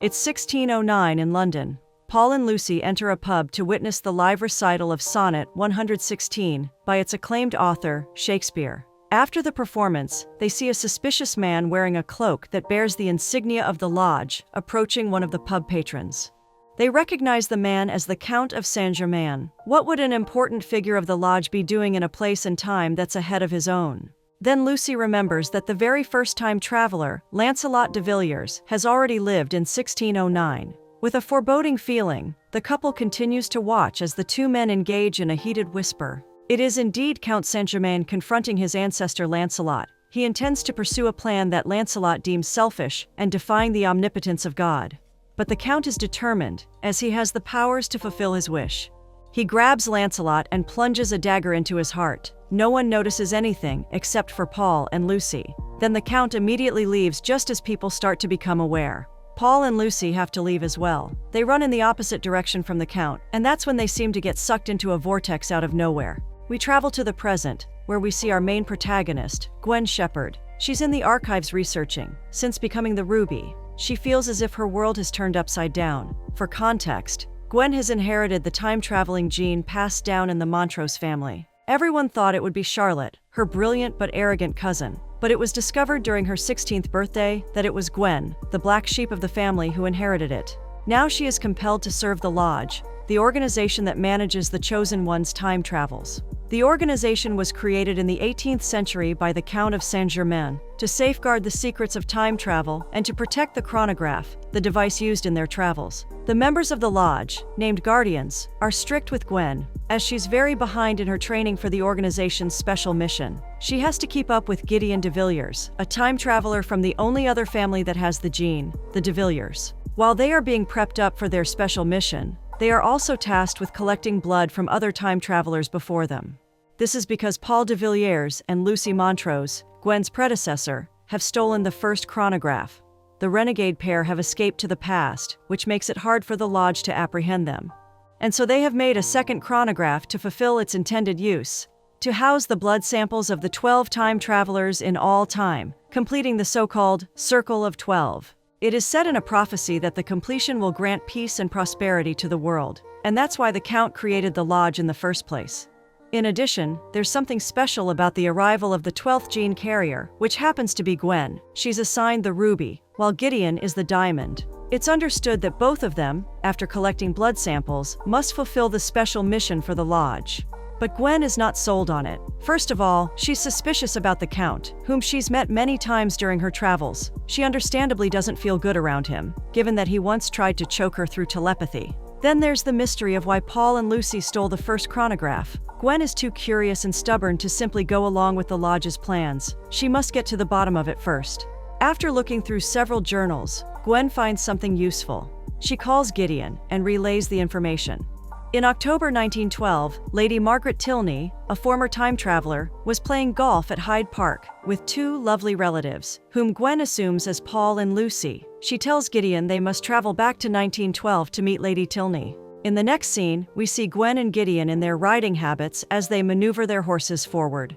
It's 1609 in London. Paul and Lucy enter a pub to witness the live recital of Sonnet 116 by its acclaimed author, Shakespeare. After the performance, they see a suspicious man wearing a cloak that bears the insignia of the lodge approaching one of the pub patrons. They recognize the man as the Count of Saint-Germain. What would an important figure of the lodge be doing in a place and time that's ahead of his own? Then Lucy remembers that the very first time traveler, Lancelot de Villiers, has already lived in 1609. With a foreboding feeling, the couple continues to watch as the two men engage in a heated whisper. It is indeed Count Saint-Germain confronting his ancestor Lancelot. He intends to pursue a plan that Lancelot deems selfish and defying the omnipotence of God. But the Count is determined, as he has the powers to fulfill his wish. He grabs Lancelot and plunges a dagger into his heart. No one notices anything except for Paul and Lucy. Then the Count immediately leaves just as people start to become aware. Paul and Lucy have to leave as well. They run in the opposite direction from the Count, and that's when they seem to get sucked into a vortex out of nowhere. We travel to the present, where we see our main protagonist, Gwen Shepherd. She's in the archives researching. Since becoming the Ruby, she feels as if her world has turned upside down. For context, Gwen has inherited the time-traveling gene passed down in the Montrose family. Everyone thought it would be Charlotte, her brilliant but arrogant cousin. But it was discovered during her 16th birthday that it was Gwen, the black sheep of the family, who inherited it. Now she is compelled to serve the Lodge, the organization that manages the Chosen One's time travels. The organization was created in the 18th century by the Count of Saint-Germain to safeguard the secrets of time travel and to protect the chronograph, the device used in their travels. The members of the Lodge, named Guardians, are strict with Gwen, as she's very behind in her training for the organization's special mission. She has to keep up with Gideon de Villiers, a time traveler from the only other family that has the gene, the de Villiers. While they are being prepped up for their special mission, they are also tasked with collecting blood from other time travelers before them. This is because Paul de Villiers and Lucy Montrose, Gwen's predecessor, have stolen the first chronograph. The renegade pair have escaped to the past, which makes it hard for the Lodge to apprehend them. And so they have made a second chronograph to fulfill its intended use, to house the blood samples of the 12 time travelers in all time, completing the so-called Circle of 12. It is said in a prophecy that the completion will grant peace and prosperity to the world, and that's why the Count created the Lodge in the first place. In addition, there's something special about the arrival of the 12th gene carrier, which happens to be Gwen. She's assigned the ruby, while Gideon is the diamond. It's understood that both of them, after collecting blood samples, must fulfill the special mission for the Lodge. But Gwen is not sold on it. First of all, she's suspicious about the Count, whom she's met many times during her travels. She understandably doesn't feel good around him, given that he once tried to choke her through telepathy. Then there's the mystery of why Paul and Lucy stole the first chronograph. Gwen is too curious and stubborn to simply go along with the Lodge's plans. She must get to the bottom of it first. After looking through several journals, Gwen finds something useful. She calls Gideon and relays the information. In October 1912, Lady Margaret Tilney, a former time traveler, was playing golf at Hyde Park with two lovely relatives, whom Gwen assumes as Paul and Lucy. She tells Gideon they must travel back to 1912 to meet Lady Tilney. In the next scene, we see Gwen and Gideon in their riding habits as they maneuver their horses forward.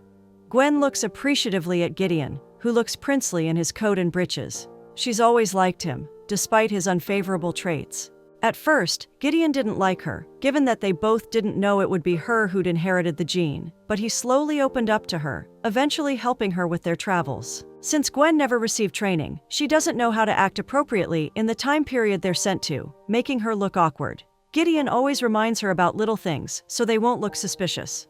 Gwen looks appreciatively at Gideon, who looks princely in his coat and breeches. She's always liked him, despite his unfavorable traits. At first, Gideon didn't like her, given that they both didn't know it would be her who'd inherited the gene, but he slowly opened up to her, eventually helping her with their travels. Since Gwen never received training, she doesn't know how to act appropriately in the time period they're sent to, making her look awkward. Gideon always reminds her about little things, so they won't look suspicious.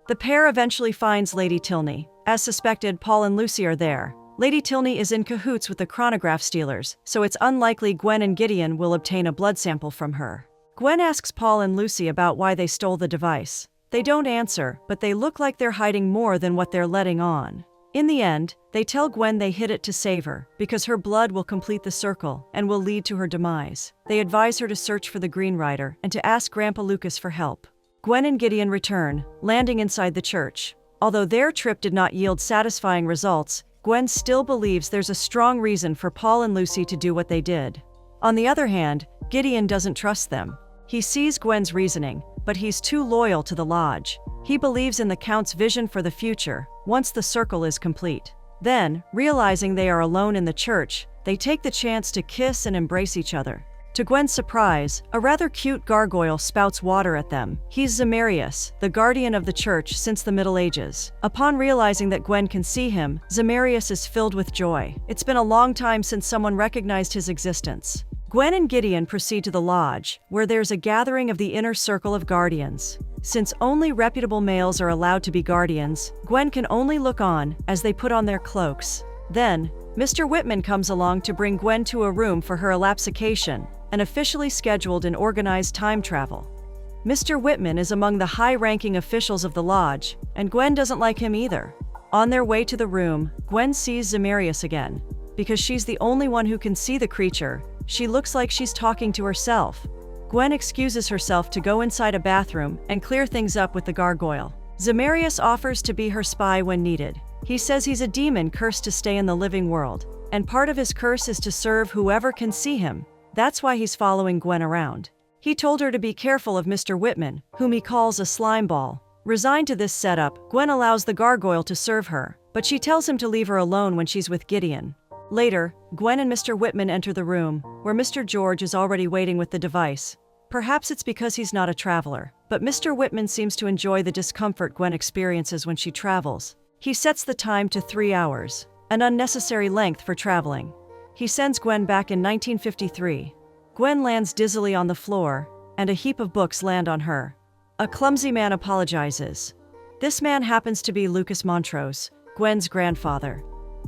The pair eventually finds Lady Tilney. As suspected, Paul and Lucy are there. Lady Tilney is in cahoots with the chronograph stealers, so it's unlikely Gwen and Gideon will obtain a blood sample from her. Gwen asks Paul and Lucy about why they stole the device. They don't answer, but they look like they're hiding more than what they're letting on. In the end, they tell Gwen they hid it to save her, because her blood will complete the circle and will lead to her demise. They advise her to search for the Green Rider and to ask Grandpa Lucas for help. Gwen and Gideon return, landing inside the church. Although their trip did not yield satisfying results, Gwen still believes there's a strong reason for Paul and Lucy to do what they did. On the other hand, Gideon doesn't trust them. He sees Gwen's reasoning, but he's too loyal to the Lodge. He believes in the Count's vision for the future, once the circle is complete. Then, realizing they are alone in the church, They take the chance to kiss and embrace each other. To Gwen's surprise, a rather cute gargoyle spouts water at them. He's Zamarius, the guardian of the church since the Middle Ages. Upon realizing that Gwen can see him, Zamarius is filled with joy. It's been a long time since someone recognized his existence. Gwen and Gideon proceed to the lodge, where there's a gathering of the inner circle of guardians. Since only reputable males are allowed to be guardians, Gwen can only look on as they put on their cloaks. Then, Mr. Whitman comes along to bring Gwen to a room for her elapsication, an officially scheduled and organized time travel. Mr. Whitman is among the high-ranking officials of the lodge, and Gwen doesn't like him either. On their way to the room, Gwen sees Zamarius again. Because she's the only one who can see the creature, she looks like she's talking to herself. Gwen excuses herself to go inside a bathroom and clear things up with the gargoyle. Zamarius offers to be her spy when needed. He says he's a demon cursed to stay in the living world, and part of his curse is to serve whoever can see him. That's why he's following Gwen around. He told her to be careful of Mr. Whitman, whom he calls a slime ball. Resigned to this setup, Gwen allows the gargoyle to serve her, but she tells him to leave her alone when she's with Gideon. Later, Gwen and Mr. Whitman enter the room, where Mr. George is already waiting with the device. Perhaps it's because he's not a traveler, but Mr. Whitman seems to enjoy the discomfort Gwen experiences when she travels. He sets the time to 3 hours, an unnecessary length for traveling. He sends Gwen back in 1953. Gwen lands dizzily on the floor, and a heap of books land on her. A clumsy man apologizes. This man happens to be Lucas Montrose, Gwen's grandfather.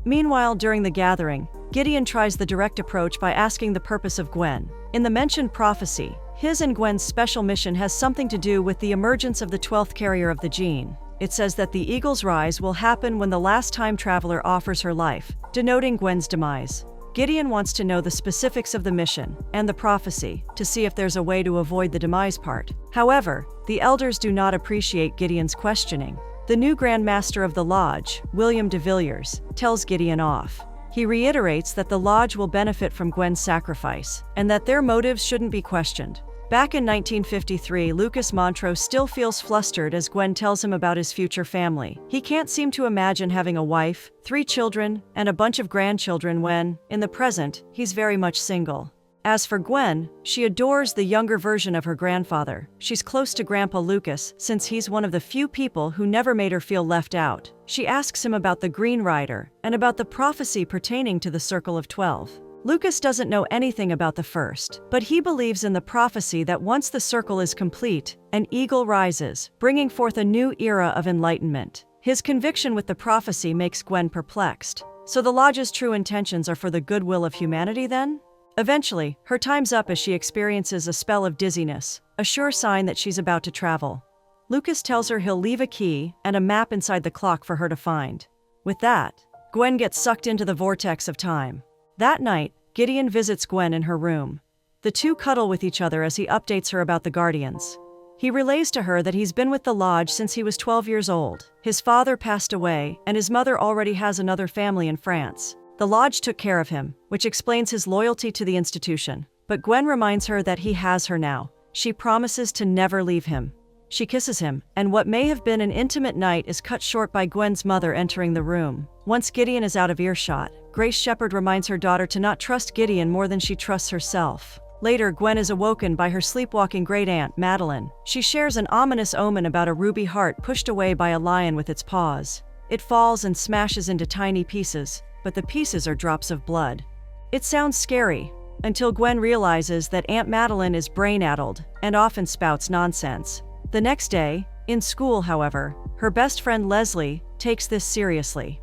Meanwhile, during the gathering, Gideon tries the direct approach by asking the purpose of Gwen. In the mentioned prophecy, his and Gwen's special mission has something to do with the emergence of the 12th carrier of the gene. It says that the eagle's rise will happen when the last time traveler offers her life, denoting Gwen's demise. Gideon wants to know the specifics of the mission and the prophecy to see if there's a way to avoid the demise part. However, the elders do not appreciate Gideon's questioning. The new Grand Master of the Lodge, William de Villiers, tells Gideon off. He reiterates that the Lodge will benefit from Gwen's sacrifice, and that their motives shouldn't be questioned. Back in 1953, Lucas Montrose still feels flustered as Gwen tells him about his future family. He can't seem to imagine having a wife, 3 children, and a bunch of grandchildren when, in the present, he's very much single. As for Gwen, she adores the younger version of her grandfather. She's close to Grandpa Lucas since he's one of the few people who never made her feel left out. She asks him about the Green Rider and about the prophecy pertaining to the Circle of 12. Lucas doesn't know anything about the first, but he believes in the prophecy that once the circle is complete, an eagle rises, bringing forth a new era of enlightenment. His conviction with the prophecy makes Gwen perplexed. So the Lodge's true intentions are for the goodwill of humanity then? Eventually, her time's up as she experiences a spell of dizziness, a sure sign that she's about to travel. Lucas tells her he'll leave a key and a map inside the clock for her to find. With that, Gwen gets sucked into the vortex of time. That night, Gideon visits Gwen in her room. The two cuddle with each other as he updates her about the Guardians. He relays to her that he's been with the Lodge since he was 12 years old. His father passed away, and his mother already has another family in France. The Lodge took care of him, which explains his loyalty to the institution. But Gwen reminds her that he has her now. She promises to never leave him. She kisses him, and what may have been an intimate night is cut short by Gwen's mother entering the room. Once Gideon is out of earshot, Grace Shepherd reminds her daughter to not trust Gideon more than she trusts herself. Later, Gwen is awoken by her sleepwalking great-aunt, Madeline. She shares an ominous omen about a ruby heart pushed away by a lion with its paws. It falls and smashes into tiny pieces, but the pieces are drops of blood. It sounds scary, until Gwen realizes that Aunt Madeline is brain-addled and often spouts nonsense. The next day, in school, however, her best friend Leslie takes this seriously.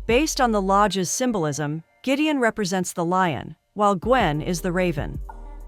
Based on the Lodge's symbolism, Gideon represents the lion, while Gwen is the raven.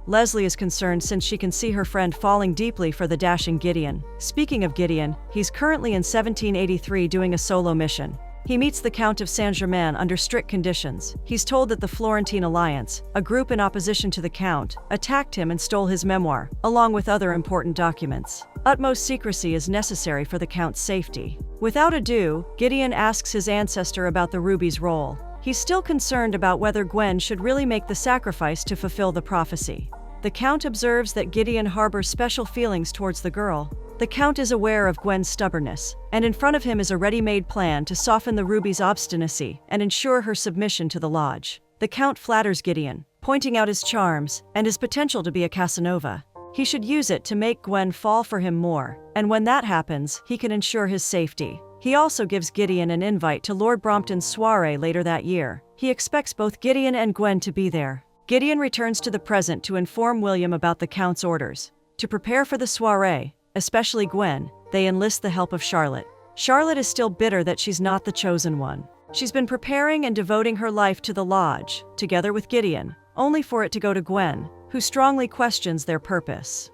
Leslie is concerned since she can see her friend falling deeply for the dashing Gideon. Speaking of Gideon, he's currently in 1783 doing a solo mission. He meets the Count of Saint-Germain under strict conditions. He's told that the Florentine Alliance, a group in opposition to the Count, attacked him and stole his memoir, along with other important documents. Utmost secrecy is necessary for the Count's safety. Without ado, Gideon asks his ancestor about the ruby's role. He's still concerned about whether Gwen should really make the sacrifice to fulfill the prophecy. The Count observes that Gideon harbors special feelings towards the girl. The Count is aware of Gwen's stubbornness, and in front of him is a ready-made plan to soften the ruby's obstinacy and ensure her submission to the Lodge. The Count flatters Gideon, pointing out his charms and his potential to be a Casanova. He should use it to make Gwen fall for him more, and when that happens, he can ensure his safety. He also gives Gideon an invite to Lord Brompton's soiree later that year. He expects both Gideon and Gwen to be there. Gideon returns to the present to inform William about the Count's orders. To prepare for the soiree, especially Gwen, they enlist the help of Charlotte. Charlotte is still bitter that she's not the chosen one. She's been preparing and devoting her life to the lodge, together with Gideon, only for it to go to Gwen, who strongly questions their purpose.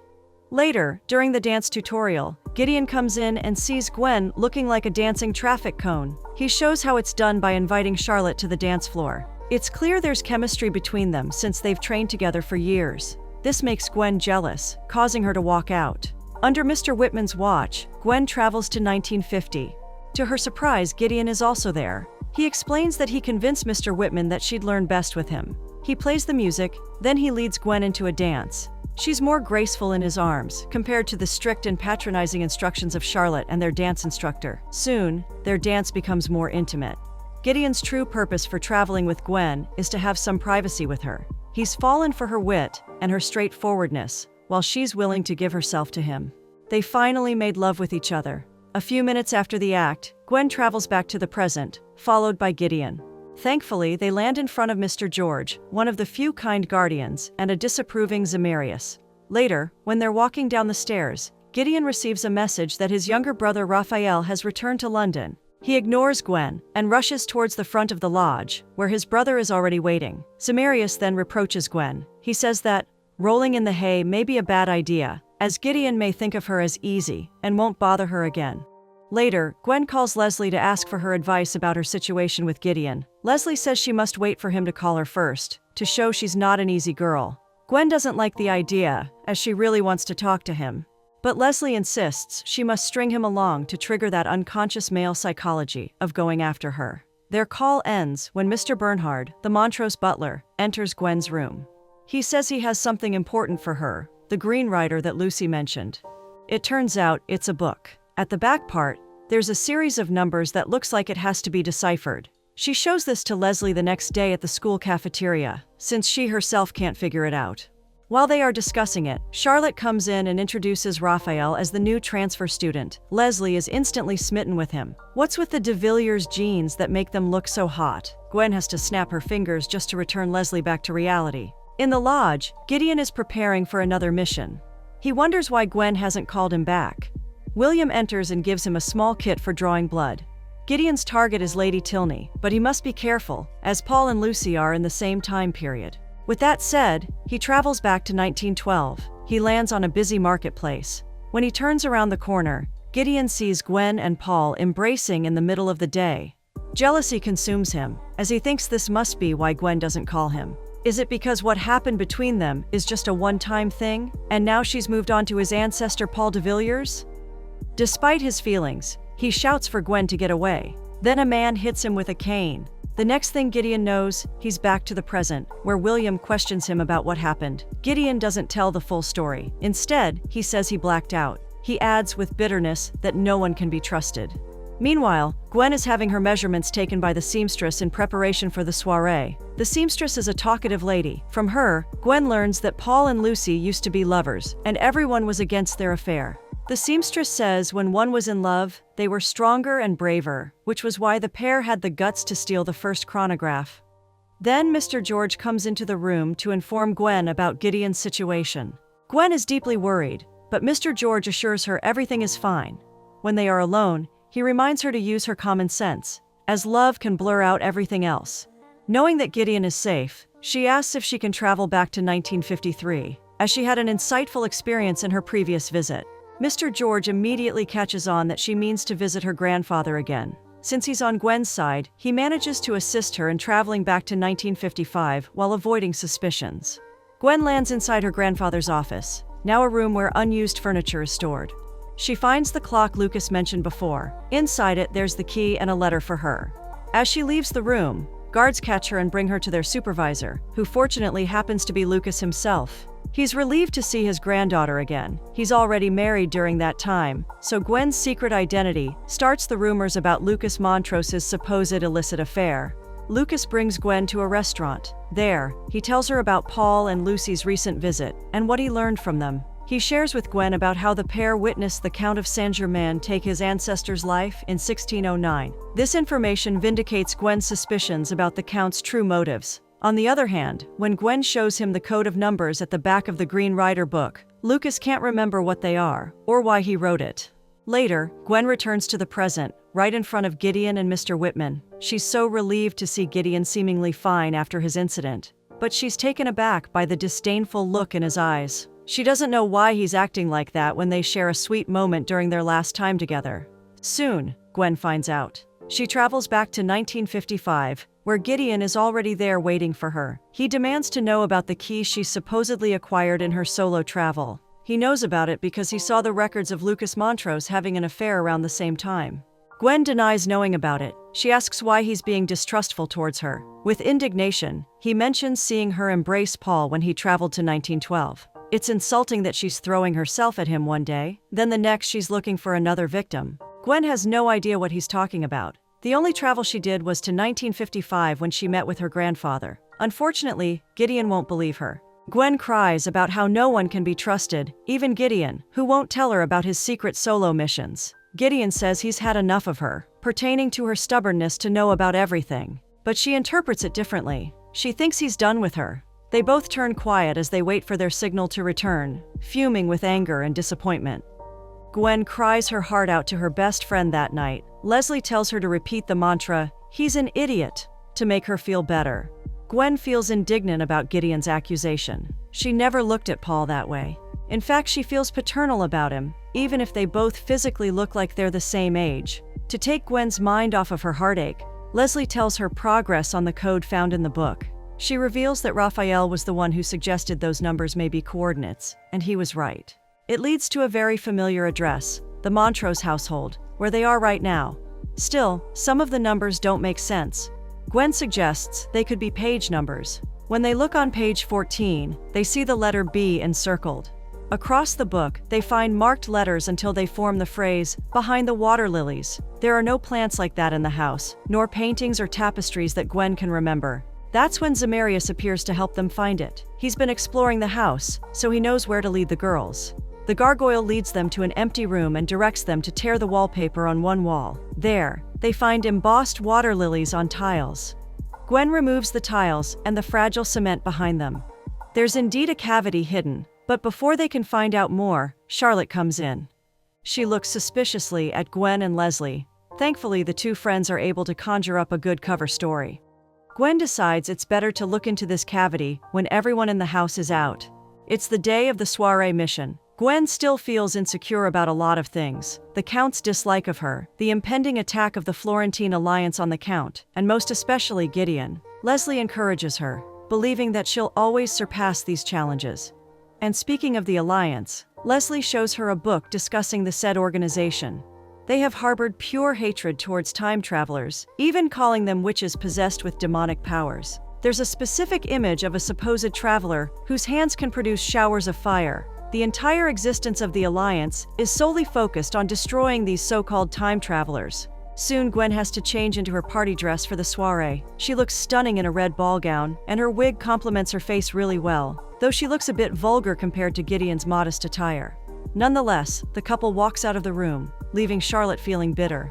Later, during the dance tutorial, Gideon comes in and sees Gwen looking like a dancing traffic cone. He shows how it's done by inviting Charlotte to the dance floor. It's clear there's chemistry between them since they've trained together for years. This makes Gwen jealous, causing her to walk out. Under Mr. Whitman's watch, Gwen travels to 1950. To her surprise, Gideon is also there. He explains that he convinced Mr. Whitman that she'd learn best with him. He plays the music, then he leads Gwen into a dance. She's more graceful in his arms, compared to the strict and patronizing instructions of Charlotte and their dance instructor. Soon, their dance becomes more intimate. Gideon's true purpose for traveling with Gwen is to have some privacy with her. He's fallen for her wit and her straightforwardness, while she's willing to give herself to him. They finally made love with each other. A few minutes after the act, Gwen travels back to the present, followed by Gideon. Thankfully, they land in front of Mr. George, one of the few kind guardians, and a disapproving Zemarius. Later, when they're walking down the stairs, Gideon receives a message that his younger brother Raphael has returned to London. He ignores Gwen and rushes towards the front of the lodge, where his brother is already waiting. Zemarius then reproaches Gwen. He says that rolling in the hay may be a bad idea, as Gideon may think of her as easy and won't bother her again. Later, Gwen calls Leslie to ask for her advice about her situation with Gideon. Leslie says she must wait for him to call her first, to show she's not an easy girl. Gwen doesn't like the idea, as she really wants to talk to him. But Leslie insists she must string him along to trigger that unconscious male psychology of going after her. Their call ends when Mr. Bernhard, the Montrose butler, enters Gwen's room. He says he has something important for her, the green writer that Lucy mentioned. It turns out it's a book. At the back part, there's a series of numbers that looks like it has to be deciphered. She shows this to Leslie the next day at the school cafeteria, since she herself can't figure it out. While they are discussing it, Charlotte comes in and introduces Raphael as the new transfer student. Leslie is instantly smitten with him. What's with the de Villiers genes that make them look so hot? Gwen has to snap her fingers just to return Leslie back to reality. In the lodge, Gideon is preparing for another mission. He wonders why Gwen hasn't called him back. William enters and gives him a small kit for drawing blood. Gideon's target is Lady Tilney, but he must be careful, as Paul and Lucy are in the same time period. With that said, he travels back to 1912. He lands on a busy marketplace. When he turns around the corner, Gideon sees Gwen and Paul embracing in the middle of the day. Jealousy consumes him, as he thinks this must be why Gwen doesn't call him. Is it because what happened between them is just a one-time thing, and now she's moved on to his ancestor Paul de Villiers? Despite his feelings, he shouts for Gwen to get away. Then a man hits him with a cane. The next thing Gideon knows, he's back to the present, where William questions him about what happened. Gideon doesn't tell the full story. Instead, he says he blacked out. He adds with bitterness that no one can be trusted. Meanwhile, Gwen is having her measurements taken by the seamstress in preparation for the soiree. The seamstress is a talkative lady. From her, Gwen learns that Paul and Lucy used to be lovers, and everyone was against their affair. The seamstress says when one was in love, they were stronger and braver, which was why the pair had the guts to steal the first chronograph. Then Mr. George comes into the room to inform Gwen about Gideon's situation. Gwen is deeply worried, but Mr. George assures her everything is fine. When they are alone, he reminds her to use her common sense, as love can blur out everything else. Knowing that Gideon is safe, she asks if she can travel back to 1953, as she had an insightful experience in her previous visit. Mr. George immediately catches on that she means to visit her grandfather again. Since he's on Gwen's side, he manages to assist her in traveling back to 1955 while avoiding suspicions. Gwen lands inside her grandfather's office, now a room where unused furniture is stored. She finds the clock Lucas mentioned before. Inside it, there's the key and a letter for her. As she leaves the room, guards catch her and bring her to their supervisor, who fortunately happens to be Lucas himself. He's relieved to see his granddaughter again. He's already married during that time, so Gwen's secret identity starts the rumors about Lucas Montrose's supposed illicit affair. Lucas brings Gwen to a restaurant. There, he tells her about Paul and Lucy's recent visit and what he learned from them. He shares with Gwen about how the pair witnessed the Count of Saint-Germain take his ancestor's life in 1609. This information vindicates Gwen's suspicions about the Count's true motives. On the other hand, when Gwen shows him the code of numbers at the back of the Green Rider book, Lucas can't remember what they are, or why he wrote it. Later, Gwen returns to the present, right in front of Gideon and Mr. Whitman. She's so relieved to see Gideon seemingly fine after his incident. But she's taken aback by the disdainful look in his eyes. She doesn't know why he's acting like that when they share a sweet moment during their last time together. Soon, Gwen finds out. She travels back to 1955, where Gideon is already there waiting for her. He demands to know about the key she supposedly acquired in her solo travel. He knows about it because he saw the records of Lucas Montrose having an affair around the same time. Gwen denies knowing about it. She asks why he's being distrustful towards her. With indignation, he mentions seeing her embrace Paul when he traveled to 1912. It's insulting that she's throwing herself at him one day, then the next she's looking for another victim. Gwen has no idea what he's talking about. The only travel she did was to 1955 when she met with her grandfather. Unfortunately, Gideon won't believe her. Gwen cries about how no one can be trusted, even Gideon, who won't tell her about his secret solo missions. Gideon says he's had enough of her, pertaining to her stubbornness to know about everything. But she interprets it differently. She thinks he's done with her. They both turn quiet as they wait for their signal to return, fuming with anger and disappointment. Gwen cries her heart out to her best friend that night. Leslie tells her to repeat the mantra, "He's an idiot," to make her feel better. Gwen feels indignant about Gideon's accusation. She never looked at Paul that way. In fact, she feels paternal about him, even if they both physically look like they're the same age. To take Gwen's mind off of her heartache, Leslie tells her progress on the code found in the book. She reveals that Raphael was the one who suggested those numbers may be coordinates, and he was right. It leads to a very familiar address, the Montrose household, where they are right now. Still, some of the numbers don't make sense. Gwen suggests they could be page numbers. When they look on page 14, they see the letter B encircled. Across the book, they find marked letters until they form the phrase, "behind the water lilies." There are no plants like that in the house, nor paintings or tapestries that Gwen can remember. That's when Zamarius appears to help them find it. He's been exploring the house, so he knows where to lead the girls. The gargoyle leads them to an empty room and directs them to tear the wallpaper on one wall. There, they find embossed water lilies on tiles. Gwen removes the tiles and the fragile cement behind them. There's indeed a cavity hidden, but before they can find out more, Charlotte comes in. She looks suspiciously at Gwen and Leslie. Thankfully, the two friends are able to conjure up a good cover story. Gwen decides it's better to look into this cavity when everyone in the house is out. It's the day of the Suare mission. Gwen still feels insecure about a lot of things: the Count's dislike of her, the impending attack of the Florentine alliance on the Count, and most especially Gideon. Leslie encourages her, believing that she'll always surpass these challenges. And speaking of the alliance, Leslie shows her a book discussing the said organization. They have harbored pure hatred towards time travelers, even calling them witches possessed with demonic powers. There's a specific image of a supposed traveler whose hands can produce showers of fire. The entire existence of the Alliance is solely focused on destroying these so-called time travelers. Soon, Gwen has to change into her party dress for the soiree. She looks stunning in a red ball gown, and her wig complements her face really well, though she looks a bit vulgar compared to Gideon's modest attire. Nonetheless, the couple walks out of the room, leaving Charlotte feeling bitter.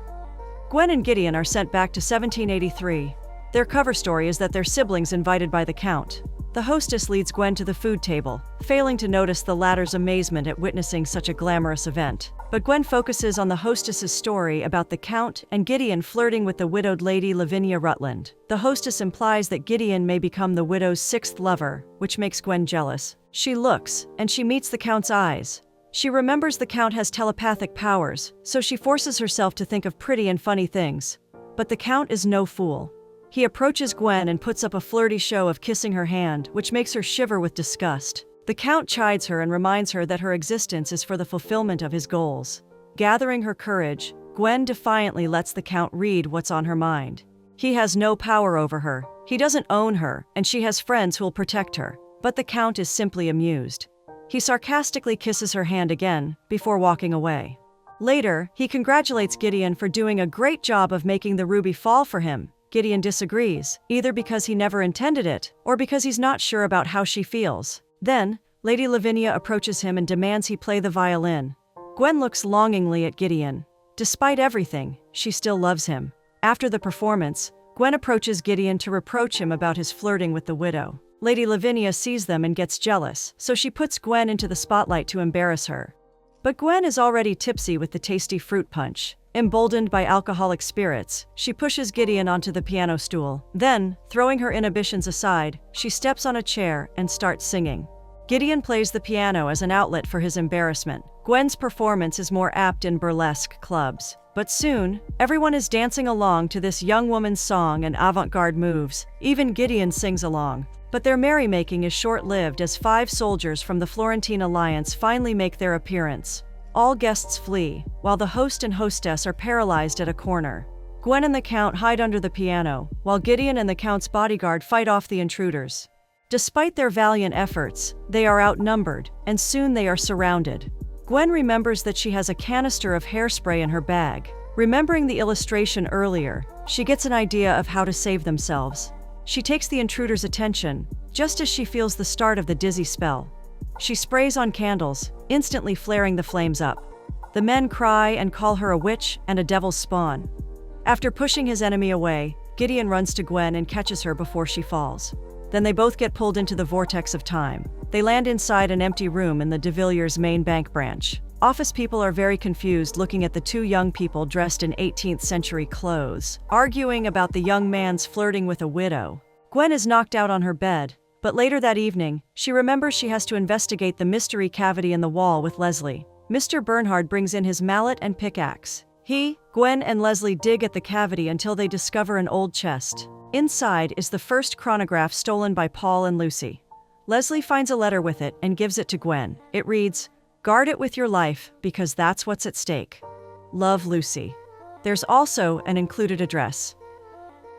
Gwen and Gideon are sent back to 1783. Their cover story is that they're siblings invited by the Count. The hostess leads Gwen to the food table, failing to notice the latter's amazement at witnessing such a glamorous event. But Gwen focuses on the hostess's story about the Count and Gideon flirting with the widowed lady Lavinia Rutland. The hostess implies that Gideon may become the widow's sixth lover, which makes Gwen jealous. She looks, and she meets the Count's eyes. She remembers the Count has telepathic powers, so she forces herself to think of pretty and funny things. But the Count is no fool. He approaches Gwen and puts up a flirty show of kissing her hand, which makes her shiver with disgust. The Count chides her and reminds her that her existence is for the fulfillment of his goals. Gathering her courage, Gwen defiantly lets the Count read what's on her mind. He has no power over her, he doesn't own her, and she has friends who'll protect her. But the Count is simply amused. He sarcastically kisses her hand again, before walking away. Later, he congratulates Gideon for doing a great job of making the ruby fall for him. Gideon disagrees, either because he never intended it, or because he's not sure about how she feels. Then, Lady Lavinia approaches him and demands he play the violin. Gwen looks longingly at Gideon. Despite everything, she still loves him. After the performance, Gwen approaches Gideon to reproach him about his flirting with the widow. Lady Lavinia sees them and gets jealous, so she puts Gwen into the spotlight to embarrass her. But Gwen is already tipsy with the tasty fruit punch. Emboldened by alcoholic spirits, she pushes Gideon onto the piano stool. Then, throwing her inhibitions aside, she steps on a chair and starts singing. Gideon plays the piano as an outlet for his embarrassment. Gwen's performance is more apt in burlesque clubs. But soon, everyone is dancing along to this young woman's song and avant-garde moves. Even Gideon sings along. But their merrymaking is short-lived as 5 soldiers from the Florentine Alliance finally make their appearance. All guests flee, while the host and hostess are paralyzed at a corner. Gwen and the Count hide under the piano, while Gideon and the Count's bodyguard fight off the intruders. Despite their valiant efforts, they are outnumbered, and soon they are surrounded. Gwen remembers that she has a canister of hairspray in her bag. Remembering the illustration earlier, she gets an idea of how to save themselves. She takes the intruder's attention, just as she feels the start of the dizzy spell. She sprays on candles, instantly flaring the flames up. The men cry and call her a witch and a devil's spawn. After pushing his enemy away, Gideon runs to Gwen and catches her before she falls. Then they both get pulled into the vortex of time. They land inside an empty room in the de Villiers' main bank branch. Office people are very confused looking at the 2 young people dressed in 18th century clothes, arguing about the young man's flirting with a widow. Gwen is knocked out on her bed, but later that evening, she remembers she has to investigate the mystery cavity in the wall with Leslie. Mr. Bernhard brings in his mallet and pickaxe. He, Gwen, and Leslie dig at the cavity until they discover an old chest. Inside is the first chronograph stolen by Paul and Lucy. Leslie finds a letter with it and gives it to Gwen. It reads, "Guard it with your life, because that's what's at stake. Love, Lucy." There's also an included address.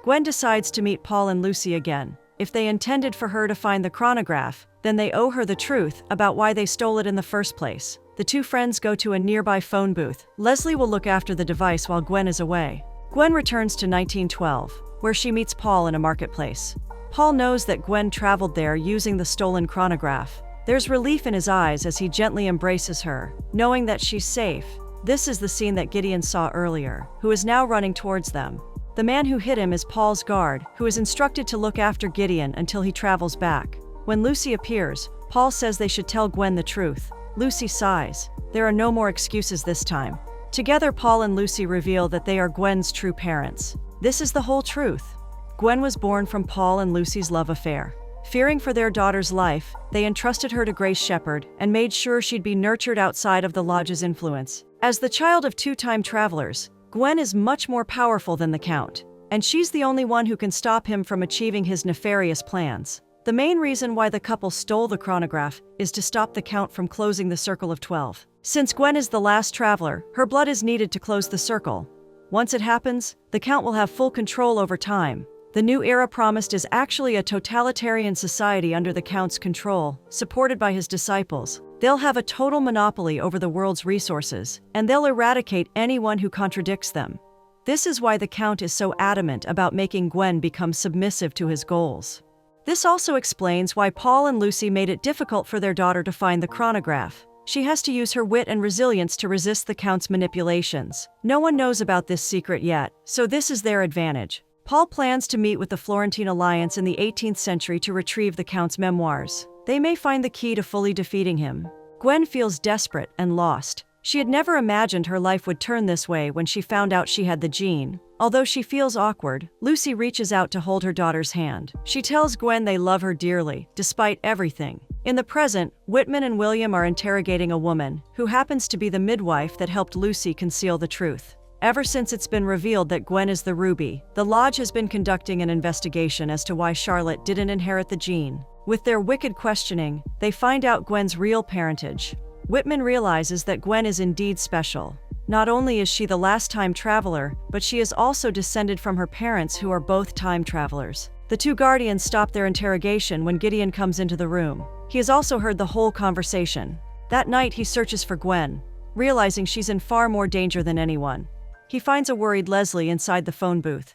Gwen decides to meet Paul and Lucy again. If they intended for her to find the chronograph, then they owe her the truth about why they stole it in the first place. The 2 friends go to a nearby phone booth. Leslie will look after the device while Gwen is away. Gwen returns to 1912, where she meets Paul in a marketplace. Paul knows that Gwen traveled there using the stolen chronograph. There's relief in his eyes as he gently embraces her, knowing that she's safe. This is the scene that Gideon saw earlier, who is now running towards them. The man who hit him is Paul's guard, who is instructed to look after Gideon until he travels back. When Lucy appears, Paul says they should tell Gwen the truth. Lucy sighs. There are no more excuses this time. Together, Paul and Lucy reveal that they are Gwen's true parents. This is the whole truth. Gwen was born from Paul and Lucy's love affair. Fearing for their daughter's life, they entrusted her to Grace Shepherd and made sure she'd be nurtured outside of the lodge's influence. As the child of 2 time travelers, Gwen is much more powerful than the Count, and she's the only one who can stop him from achieving his nefarious plans. The main reason why the couple stole the chronograph is to stop the Count from closing the Circle of 12. Since Gwen is the last traveler, her blood is needed to close the circle. Once it happens, the Count will have full control over time. The new era promised is actually a totalitarian society under the Count's control, supported by his disciples. They'll have a total monopoly over the world's resources, and they'll eradicate anyone who contradicts them. This is why the Count is so adamant about making Gwen become submissive to his goals. This also explains why Paul and Lucy made it difficult for their daughter to find the chronograph. She has to use her wit and resilience to resist the Count's manipulations. No one knows about this secret yet, so this is their advantage. Paul plans to meet with the Florentine Alliance in the 18th century to retrieve the Count's memoirs. They may find the key to fully defeating him. Gwen feels desperate and lost. She had never imagined her life would turn this way when she found out she had the gene. Although she feels awkward, Lucy reaches out to hold her daughter's hand. She tells Gwen they love her dearly, despite everything. In the present, Whitman and William are interrogating a woman, who happens to be the midwife that helped Lucy conceal the truth. Ever since it's been revealed that Gwen is the Ruby, the Lodge has been conducting an investigation as to why Charlotte didn't inherit the gene. With their wicked questioning, they find out Gwen's real parentage. Whitman realizes that Gwen is indeed special. Not only is she the last time traveler, but she is also descended from her parents who are both time travelers. The 2 guardians stop their interrogation when Gideon comes into the room. He has also heard the whole conversation. That night he searches for Gwen, realizing she's in far more danger than anyone. He finds a worried Leslie inside the phone booth.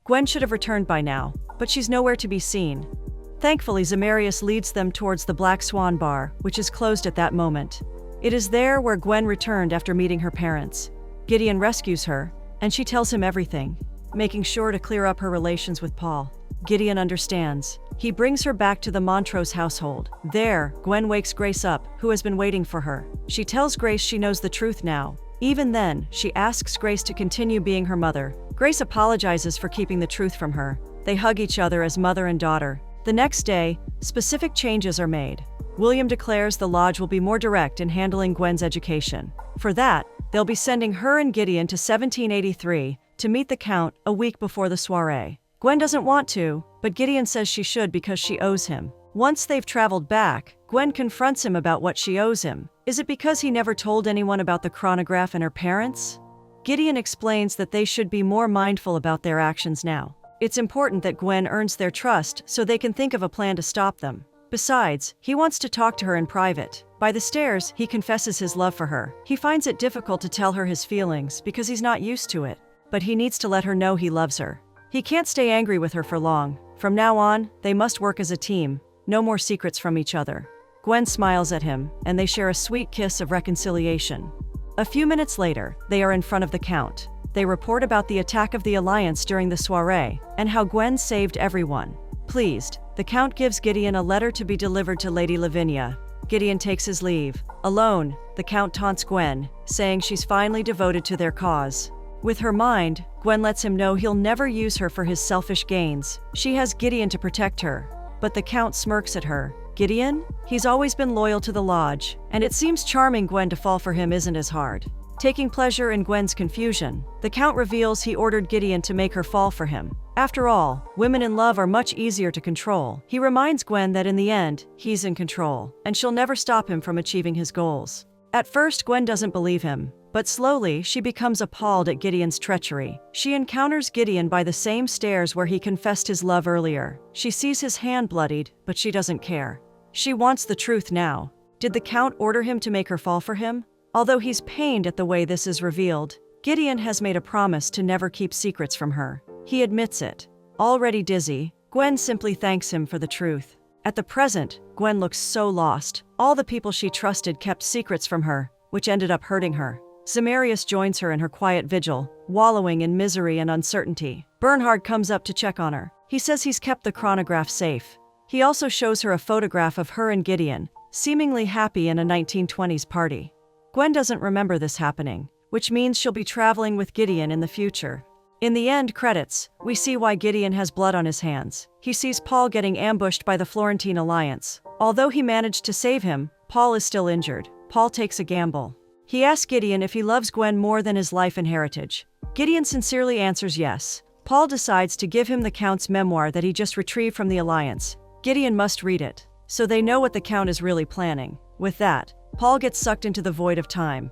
Gwen should have returned by now, but she's nowhere to be seen. Thankfully, Zemarius leads them towards the Black Swan bar, which is closed at that moment. It is there where Gwen returned after meeting her parents. Gideon rescues her, and she tells him everything, making sure to clear up her relations with Paul. Gideon understands. He brings her back to the Montrose household. There, Gwen wakes Grace up, who has been waiting for her. She tells Grace she knows the truth now. Even then, she asks Grace to continue being her mother. Grace apologizes for keeping the truth from her. They hug each other as mother and daughter. The next day, specific changes are made. William declares the lodge will be more direct in handling Gwen's education. For that, they'll be sending her and Gideon to 1783 to meet the Count a week before the soiree. Gwen doesn't want to, but Gideon says she should because she owes him. Once they've traveled back, Gwen confronts him about what she owes him. Is it because he never told anyone about the chronograph and her parents? Gideon explains that they should be more mindful about their actions now. It's important that Gwen earns their trust so they can think of a plan to stop them. Besides, he wants to talk to her in private. By the stairs, he confesses his love for her. He finds it difficult to tell her his feelings because he's not used to it. But he needs to let her know he loves her. He can't stay angry with her for long. From now on, they must work as a team. No more secrets from each other. Gwen smiles at him, and they share a sweet kiss of reconciliation. A few minutes later, they are in front of the Count. They report about the attack of the Alliance during the soiree, and how Gwen saved everyone. Pleased, the Count gives Gideon a letter to be delivered to Lady Lavinia. Gideon takes his leave. Alone, the Count taunts Gwen, saying she's finally devoted to their cause. With her mind, Gwen lets him know he'll never use her for his selfish gains. She has Gideon to protect her. But the Count smirks at her. Gideon? He's always been loyal to the lodge, and it seems charming Gwen to fall for him isn't as hard. Taking pleasure in Gwen's confusion, the Count reveals he ordered Gideon to make her fall for him. After all, women in love are much easier to control. He reminds Gwen that in the end, he's in control, and she'll never stop him from achieving his goals. At first, Gwen doesn't believe him, but slowly she becomes appalled at Gideon's treachery. She encounters Gideon by the same stairs where he confessed his love earlier. She sees his hand bloodied, but she doesn't care. She wants the truth now. Did the Count order him to make her fall for him? Although he's pained at the way this is revealed, Gideon has made a promise to never keep secrets from her. He admits it. Already dizzy, Gwen simply thanks him for the truth. At the present, Gwen looks so lost. All the people she trusted kept secrets from her, which ended up hurting her. Zemarius joins her in her quiet vigil, wallowing in misery and uncertainty. Bernhard comes up to check on her. He says he's kept the chronograph safe. He also shows her a photograph of her and Gideon, seemingly happy in a 1920s party. Gwen doesn't remember this happening, which means she'll be traveling with Gideon in the future. In the end credits, we see why Gideon has blood on his hands. He sees Paul getting ambushed by the Florentine Alliance. Although he managed to save him, Paul is still injured. Paul takes a gamble. He asks Gideon if he loves Gwen more than his life and heritage. Gideon sincerely answers yes. Paul decides to give him the Count's memoir that he just retrieved from the Alliance. Gideon must read it, so they know what the Count is really planning. With that, Paul gets sucked into the void of time.